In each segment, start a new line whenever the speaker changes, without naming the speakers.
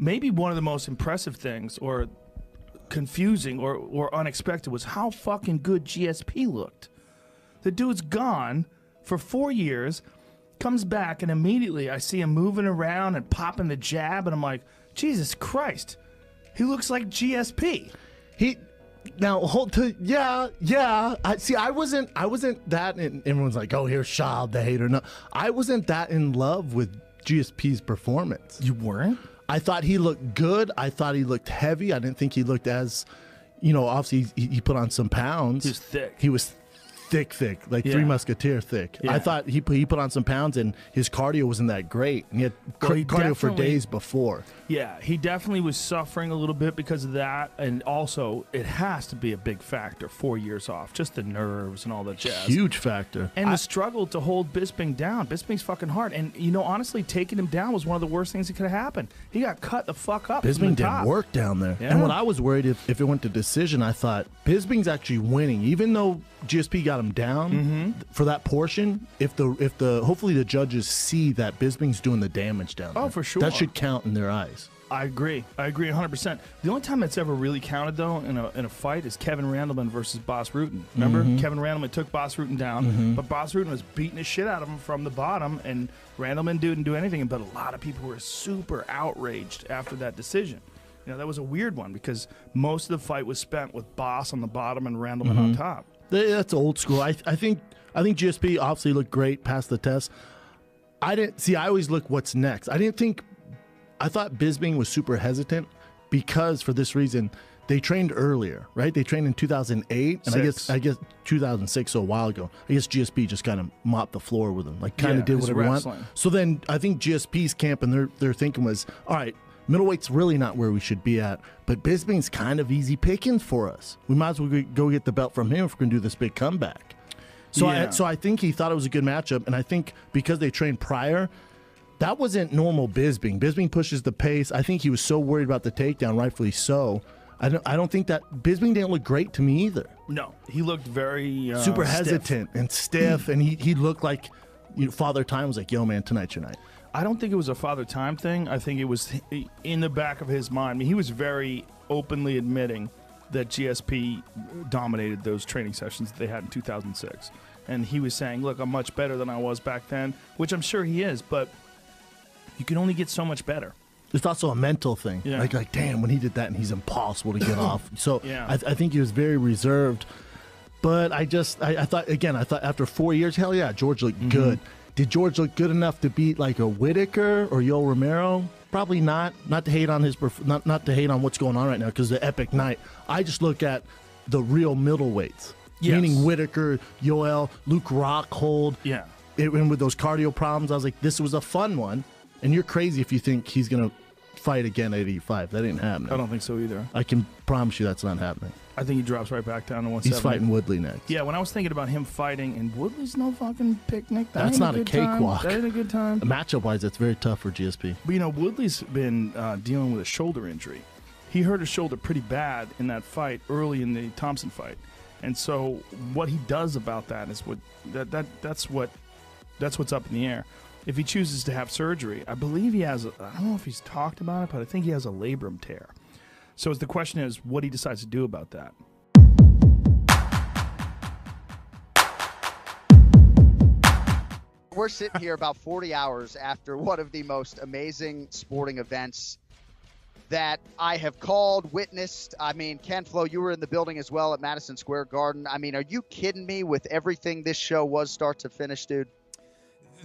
maybe one of the most impressive things, or confusing, or unexpected, was how fucking good GSP looked. The dude's gone for 4 years, comes back, and immediately I see him moving around and popping the jab, and I'm like, Jesus Christ, he looks like GSP.
I wasn't that. And everyone's like, oh, here's Shab, the hater. No, I wasn't that in love with GSP's performance.
You weren't?
I thought he looked good. I thought he looked heavy. I didn't think he looked as, obviously he put on some pounds.
He was thick.
He was thick, like Three Musketeer thick.
Yeah.
I thought he put on some pounds, and his cardio wasn't that great. And he had cardio for days before.
Yeah, he definitely was suffering a little bit because of that, and also it has to be a big factor. 4 years off, just the nerves and all that jazz.
Huge factor.
And the struggle to hold Bisping down. Bisping's fucking hard, and honestly, taking him down was one of the worst things that could have happened. He got cut the fuck up.
Bisping didn't work down there.
Yeah.
And when I was worried if it went to decision, I thought Bisping's actually winning, even though GSP got him down for that portion. If hopefully the judges see that Bisping's doing the damage down there.
Oh, for sure.
That should count in their eyes.
I agree 100%. The only time that's ever really counted, though, in a fight is Kevin Randleman versus Boss Rutan. Remember? Kevin Randleman took Boss Rutan down, but Boss Rutan was beating the shit out of him from the bottom, and Randleman didn't do anything. But a lot of people were super outraged after that decision. That was a weird one because most of the fight was spent with Boss on the bottom and Randleman on top.
That's old school. I think GSP obviously looked great, passed the test. I always look what's next. I thought Bisping was super hesitant because for this reason, they trained earlier, right? They trained in 2008, and I guess 2006, so a while ago. I guess GSP just kind of mopped the floor with him, like kind of did whatever he wanted. So then I think GSP's camp and their thinking was, all right, middleweight's really not where we should be at, but Bisping's kind of easy pickings for us. We might as well go get the belt from him if we're going to do this big comeback. So I think he thought it was a good matchup, and I think because they trained prior, that wasn't normal Bisping. Bisping pushes the pace. I think he was so worried about the takedown, rightfully so. I don't think that Bisping didn't look great to me either.
No, he looked very
super
stiff.
hesitant and stiff, and he looked like Father Time was like, "Yo, man, tonight's your night."
I don't think it was a Father Time thing. I think it was in the back of his mind. I mean, he was very openly admitting that GSP dominated those training sessions that they had in 2006, and he was saying, "Look, I'm much better than I was back then," which I'm sure he is, but you can only get so much better.
It's also a mental thing.
Yeah.
Like damn, when he did that, and he's impossible to get off. So
Yeah.
I think he was very reserved. But I thought after 4 years, hell yeah, George looked good. Did George look good enough to beat like a Whitaker or Yoel Romero? Probably not. Not to hate on not to hate on what's going on right now because the epic night. I just look at the real middleweights, meaning Whitaker, Yoel, Luke Rockhold.
Yeah.
And with those cardio problems, I was like, this was a fun one. And you're crazy if you think he's going to fight again at 85. That ain't happening.
I don't think so either.
I can promise you that's not happening.
I think he drops right back down to 170.
He's fighting Woodley next.
Yeah, when I was thinking about him fighting, and Woodley's no fucking picnic.
That's not a cakewalk.
That ain't a good time.
Matchup-wise, that's very tough for GSP.
But, Woodley's been dealing with a shoulder injury. He hurt his shoulder pretty bad in that fight early in the Thompson fight. And so what he does about that is that's what's up in the air. If he chooses to have surgery, I believe he has, I don't know if he's talked about it, but I think he has a labrum tear. So the question is what he decides to do about that.
We're sitting here about 40 hours after one of the most amazing sporting events that I have called, witnessed. I mean, Ken Flo, you were in the building as well at Madison Square Garden. I mean, are you kidding me with everything this show was start to finish, dude?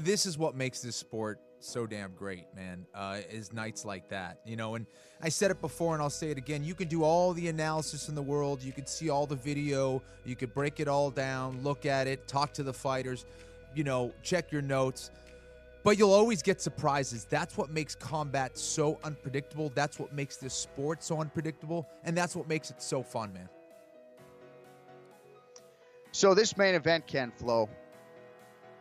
This is what makes this sport so damn great, man, is nights like that, and I said it before and I'll say it again. You can do all the analysis in the world. You could see all the video. You could break it all down, look at it, talk to the fighters, check your notes, but you'll always get surprises. That's what makes combat so unpredictable. That's what makes this sport so unpredictable, and that's what makes it so fun, man.
So this main event, Ken Flo,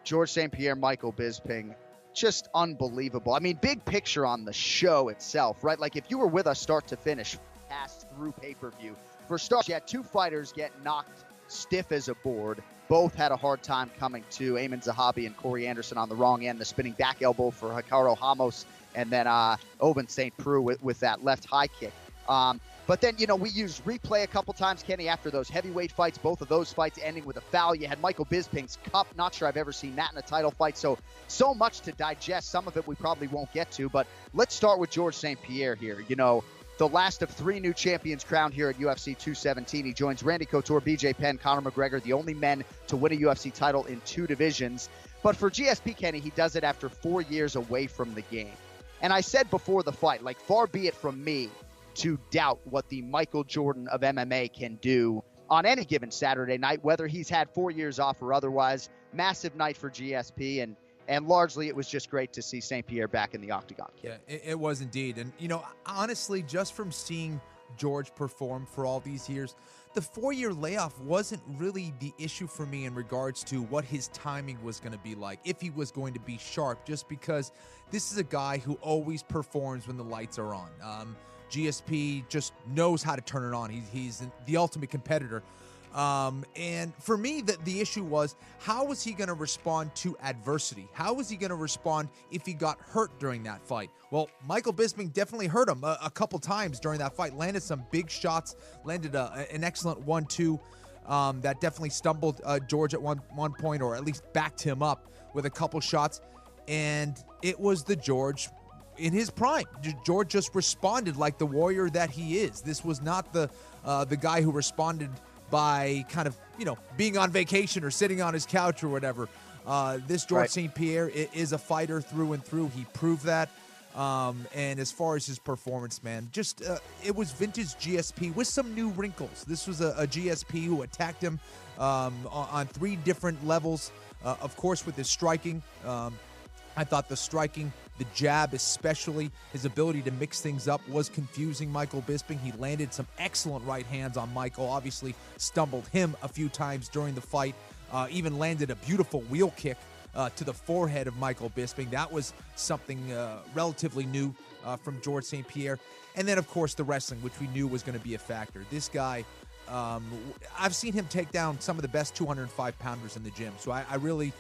George St. Pierre, Michael Bisping, just unbelievable. I mean, big picture on the show itself, right? Like if you were with us start to finish, pass through pay-per-view. For starters, you had two fighters get knocked stiff as a board. Both had a hard time coming to. Eamon Zahabi and Corey Anderson on the wrong end. The spinning back elbow for Hikaru Ramos and then Owen St. Preux with that left high kick. But then, we used replay a couple times, Kenny, after those heavyweight fights, both of those fights ending with a foul. You had Michael Bisping's cup. Not sure I've ever seen that in a title fight. So much to digest. Some of it we probably won't get to. But let's start with George St. Pierre here. The last of 3 new champions crowned here at UFC 217. He joins Randy Couture, BJ Penn, Conor McGregor, the only men to win a UFC title in 2 divisions. But for GSP, Kenny, he does it after 4 years away from the game. And I said before the fight, far be it from me to doubt what the Michael Jordan of MMA can do on any given Saturday night, whether he's had 4 years off or otherwise. Massive night for GSP, and largely it was just great to see St. Pierre back in the octagon.
Yeah, it was indeed. And, honestly, just from seeing George perform for all these years, the 4-year layoff wasn't really the issue for me in regards to what his timing was going to be like, if he was going to be sharp, just because this is a guy who always performs when the lights are on. GSP just knows how to turn it on. He's the ultimate competitor. And for me, the issue was, how was he going to respond to adversity? How was he going to respond if he got hurt during that fight? Well, Michael Bisping definitely hurt him a couple times during that fight, landed some big shots, landed an excellent 1-2 that definitely stumbled George at one point, or at least backed him up with a couple shots. And it was the George in his prime. George just responded like the warrior that he is. This was not the guy who responded by kind of, being on vacation or sitting on his couch or whatever. This George St. Pierre is a fighter through and through. He proved that. And as far as his performance, man, just it was vintage GSP with some new wrinkles. This was a GSP who attacked him on 3 different levels. Of course, with his striking. I thought the striking, the jab especially, his ability to mix things up was confusing Michael Bisping. He landed some excellent right hands on Michael, obviously stumbled him a few times during the fight, even landed a beautiful wheel kick to the forehead of Michael Bisping. That was something relatively new from George St. Pierre. And then, of course, the wrestling, which we knew was going to be a factor. This guy, I've seen him take down some of the best 205-pounders in the gym. So I really